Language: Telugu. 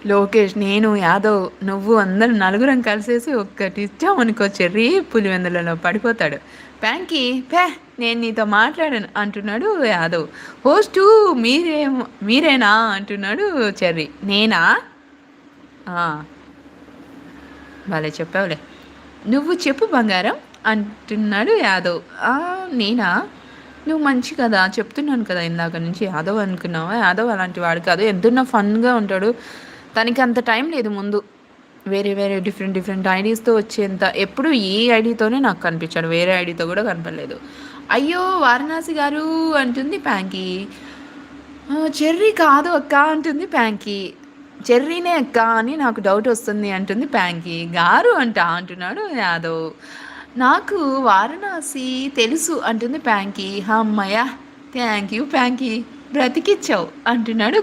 లోకేష్, నేను, యాదవ్, నువ్వు అందరం నలుగురం కలిసేసి ఒక్కటి ఇచ్చామనుకో చెర్రీ పులివెందులలో పడిపోతాడు. ప్యాంకీ పే, నేను నీతో మాట్లాడాను అంటున్నాడు యాదవ్. హోస్టు మీరేనా అంటున్నాడు చెర్రీ. నేనా? ఆ, భలే చెప్పావులే. నువ్వు చెప్పు బంగారం అంటున్నాడు యాదవ్. నేనా? నువ్వు మంచి కదా చెప్తున్నాను కదా ఇందాక నుంచి. యాదవ్ అనుకున్నావా? యాదవ్ అలాంటి వాడు కాదు, ఎంతున్నా ఫన్గా ఉంటాడు. తనకి అంత టైం లేదు ముందు. వేరే వేరే డిఫరెంట్ డిఫరెంట్ ఐడీస్తో వచ్చేంత ఎప్పుడు ఈ ఐడీతోనే నాకు కనిపించాడు, వేరే ఐడీతో కూడా కనపడలేదు. అయ్యో వారణాసి గారు అంటుంది ప్యాంకీ. చెర్రీ కాదు అక్క అంటుంది ప్యాంకీ. చెర్రీనే అక్క అని నాకు డౌట్ వస్తుంది అంటుంది ప్యాంకీ. గారు అంటున్నాడు యాదవ్. నాకు వారణాసి తెలుసు అంటుంది ప్యాంకీ. అమ్మయ్య, థ్యాంక్ యూ ప్యాంకీ, బ్రతికిచ్చావు అంటున్నాడు